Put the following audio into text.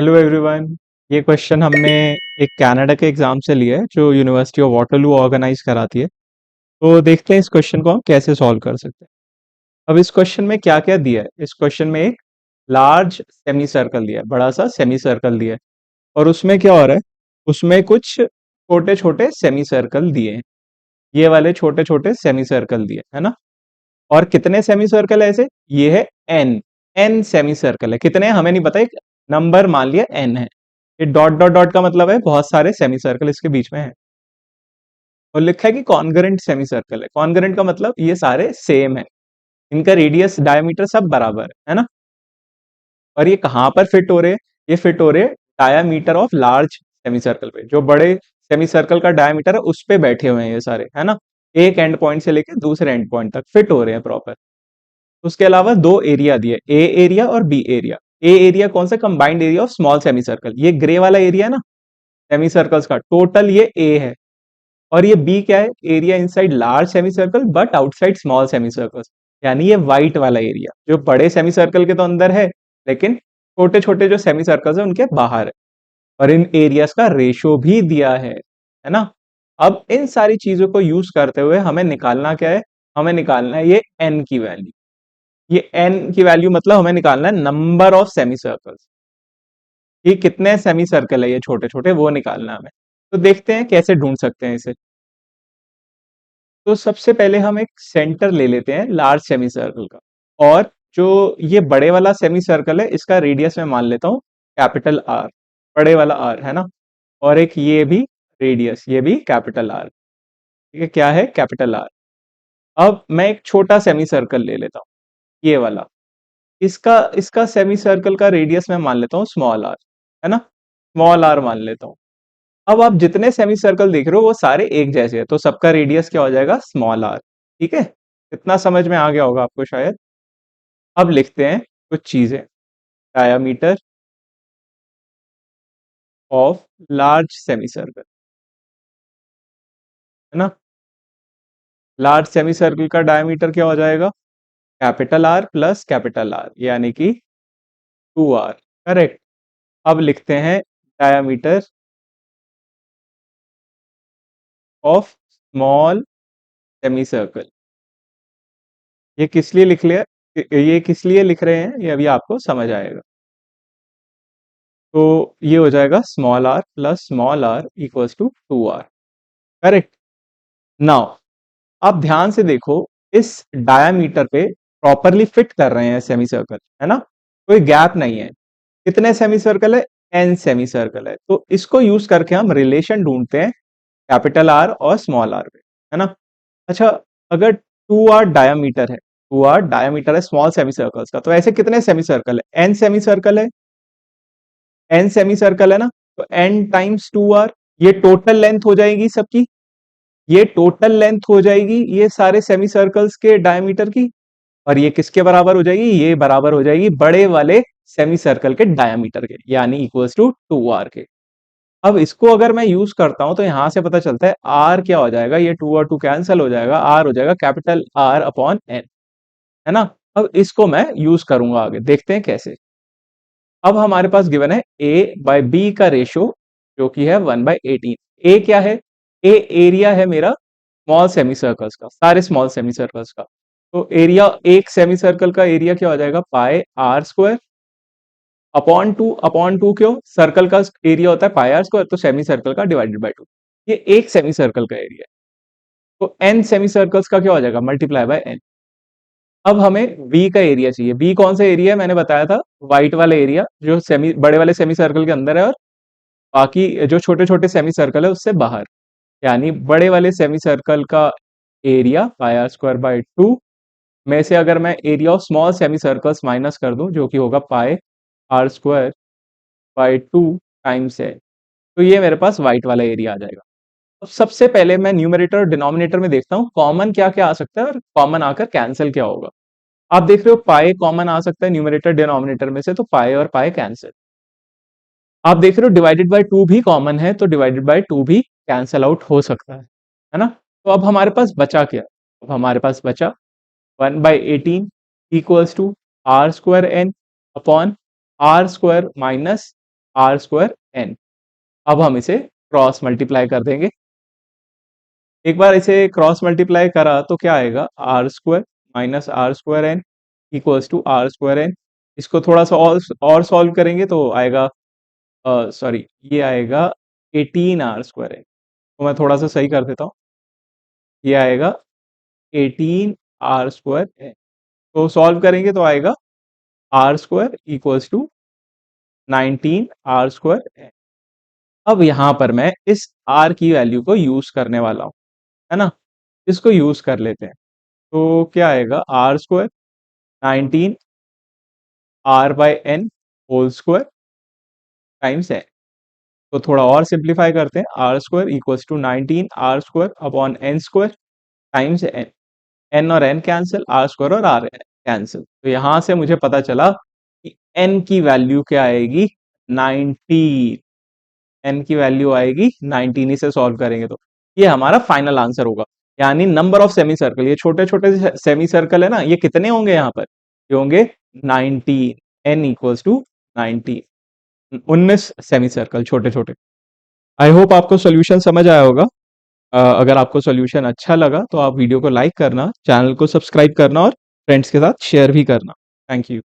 Hello everyone. ये question हमने एक कनाडा के एग्जाम से लिया है जो यूनिवर्सिटी ऑफ वाटरलू ऑर्गेनाइज कराती है। तो देखते हैं इस क्वेश्चन को हम कैसे सॉल्व कर सकते हैं। अब इस क्वेश्चन में क्या क्या दिया है। इस क्वेश्चन में एक लार्ज सेमी सर्कल दिया है, बड़ा सा सेमी सर्कल दिया है। और उसमें क्या हो रहा है, उसमें कुछ छोटे छोटे सेमी सर्कल दिए हैं। ये वाले छोटे छोटे सेमी सर्कल दिए है ना। और कितने सेमी सर्कल है ऐसे, ये है एन। एन सेमी सर्कल है, कितने हैं हमें नहीं पता, एक नंबर मान लिया एन है। ये डॉट डॉट डॉट का मतलब है बहुत सारे सेमी सर्कल इसके बीच में है। और लिखा है कि कॉन्ग्रेंट सेमी सर्कल है। कॉन्ग्रेंट का मतलब ये सारे सेम है, इनका रेडियस डायमीटर सब बराबर है ना। और ये कहाँ पर फिट हो रहे हैं, ये फिट हो रहे हैं diameter of large semi circle पे। जो बड़े सेमी सर्कल का डायमीटर है उस पे बैठे हुए हैं ये सारे, है ना। एक एंड पॉइंट से लेकर दूसरे एंड पॉइंट तक फिट हो रहे हैं प्रॉपर। उसके अलावा दो एरिया दिए, ए एरिया और बी एरिया। ए एरिया कौन सा, combined area of small semi circle. ये ग्रे वाला एरिया है ना सेमी सर्कल्स का, टोटल ये ए है। और ये बी क्या है, area inside large semi circle but outside small semi circles. यानी ये व्हाइट वाला एरिया जो बड़े सेमी सर्कल के तो अंदर है, लेकिन छोटे छोटे जो सेमी सर्कल्स है उनके बाहर है। और इन एरियाज का रेशो भी दिया है ना। अब इन सारी चीजों को यूज करते हुए हमें निकालना क्या है, हमें निकालना है ये एन की वैल्यू। ये एन की वैल्यू मतलब हमें निकालना है नंबर ऑफ सेमी सर्कल्स। ये कितने सेमी सर्कल है ये छोटे छोटे, वो निकालना है हमें। तो देखते हैं कैसे ढूंढ सकते हैं इसे। तो सबसे पहले हम एक सेंटर ले लेते हैं लार्ज सेमी सर्कल का। और जो ये बड़े वाला सेमी सर्कल है इसका रेडियस मैं मान लेता हूँ कैपिटल आर, बड़े वाला आर है ना। और एक ये भी रेडियस, ये भी कैपिटल आर। ठीक है, क्या है, कैपिटल आर। अब मैं एक छोटा सेमी सर्कल ले लेता हूँ, ये वाला। इसका इसका सेमी सर्कल का रेडियस मैं मान लेता हूँ स्मॉल आर, है ना। स्मॉल आर मान लेता हूँ। अब आप जितने सेमी सर्कल देख रहे हो वो सारे एक जैसे हैं, तो सबका रेडियस क्या हो जाएगा, स्मॉल आर। ठीक है, इतना समझ में आ गया होगा आपको शायद। अब लिखते हैं कुछ चीजें। Diameter of large semi circle, है ना। लार्ज सेमी सर्कल का डायमीटर क्या हो जाएगा, capital R plus capital R, यानी कि 2 आर। करेक्ट। अब लिखते हैं diameter of small semi circle. ये किस लिए लिख लिया, ये किस लिए लिख रहे हैं ये अभी आपको समझ आएगा। तो ये हो जाएगा small R plus small R equals to 2 R. Correct. Now आप ध्यान से देखो, इस डायामीटर पे प्रॉपरली फिट कर रहे हैं सेमी सर्कल, है ना। कोई गैप नहीं है। कितने सेमी सर्कल है, एन सेमी सर्कल है। तो इसको यूज करके हम रिलेशन ढूंढते हैं कैपिटल आर और स्मॉल आर पे, है ना। अच्छा, अगर 2 आर डायामीटर है, 2 आर डायामीटर है स्मॉल सेमी सर्कल्स का, तो ऐसे कितने सेमी सर्कल है, एन सेमी सर्कल है। एन सेमी सर्कल है ना, तो एन टाइम्स 2 आर, ये टोटल लेंथ हो जाएगी सबकी। ये टोटल लेंथ हो जाएगी ये सारे सेमी सर्कल्स के डायमीटर की। और ये किसके बराबर हो जाएगी, ये बराबर हो जाएगी बड़े वाले सेमी सर्कल के डायमीटर के, यानी इक्वल्स टू 2 आर के। अब इसको अगर मैं यूज करता हूं तो यहां से पता चलता है आर क्या हो जाएगा, ये 2 और 2 कैंसिल हो जाएगा, आर हो जाएगा कैपिटल आर अपॉन एन, है ना। अब इसको मैं यूज करूंगा आगे, देखते हैं कैसे। अब हमारे पास गिवन है ए बाय बी का रेशो, जो कि है 1/18। ए क्या है, ए एरिया है मेरा स्मॉल सेमी सर्कल्स का, सारे स्मॉल सेमी सर्कल्स का। तो एरिया, एक सेमी सर्कल का एरिया क्या हो जाएगा, पाई आर स्क्वायर अपॉन टू क्यों, सर्कल का एरिया होता है पाई आर स्क्वायर, तो सेमी सर्कल का डिवाइडेड बाय 2। ये एक सेमी सर्कल का एरिया है। तो एन सेमी सर्कल्स का क्या हो जाएगा, मल्टीप्लाई बाय एन। अब हमें बी का एरिया चाहिए। बी कौन सा एरिया है, मैंने बताया था व्हाइट वाला एरिया जो सेमी बड़े वाले सेमी सर्कल के अंदर है, और बाकी जो छोटे छोटे सेमी सर्कल है उससे बाहर। यानी बड़े वाले सेमी सर्कल का area pi R square by 2 में से अगर मैं area of small semi circles minus कर दूं, जो कि होगा pi R square by 2 times है, तो ये मेरे पास व्हाइट वाला एरिया आ जाएगा। अब सबसे पहले मैं न्यूमरेटर और डिनोमिनेटर में देखता हूँ कॉमन क्या क्या आ सकता है और कॉमन आकर कैंसिल क्या होगा। आप देख रहे हो पाई कॉमन आ सकता है न्यूमरेटर डिनोमिनेटर में से, तो पाई और पाई कैंसिल। आप देख रहे हो डिवाइडेड बाय 2 भी कॉमन है, तो डिवाइडेड बाय 2 भी कैंसिल आउट हो सकता है ना। तो अब हमारे पास बचा क्या, अब हमारे पास बचा 1/18 equals to R square N upon R square minus R square N. अब हम इसे क्रॉस मल्टीप्लाई कर देंगे। एक बार इसे क्रॉस मल्टीप्लाई करा तो क्या आएगा, R square minus R square N equals to R square N. इसको थोड़ा सा और सॉल्व करेंगे तो आएगा, सॉरी, ये आएगा 18 आर स्क्वायर एन। तो मैं थोड़ा सा सही कर देता हूँ, ये आएगा 18 आर स्क्वायर एन। तो सॉल्व करेंगे तो आएगा R square equals to 19 R square N. अब यहाँ पर मैं इस आर की वैल्यू को यूज करने वाला हूँ, है ना। इसको यूज कर लेते हैं। तो क्या आएगा, R square 19 r/n whole square times N. तो थोड़ा और सिंप्लीफाई करते हैं, R square equals to 19 r² upon N square times N. N और एन कैंसिल, आर स्क्वायर और आर कैंसिल। तो यहां से मुझे पता चला कि एन की वैल्यू क्या आएगी, 19। एन की वैल्यू आएगी 19। इसे सॉल्व करेंगे तो ये हमारा फाइनल आंसर होगा। यानी नंबर ऑफ सेमी सर्कल, ये छोटे छोटे सेमी सर्कल है ना, ये कितने होंगे यहाँ पर, ये होंगे 19। N equals to 19, 19 semi circle छोटे छोटे। आई होप आपको सोल्यूशन समझ आया होगा। अगर आपको सोल्यूशन अच्छा लगा तो आप वीडियो को लाइक करना, चैनल को सब्सक्राइब करना और फ्रेंड्स के साथ शेयर भी करना। Thank you.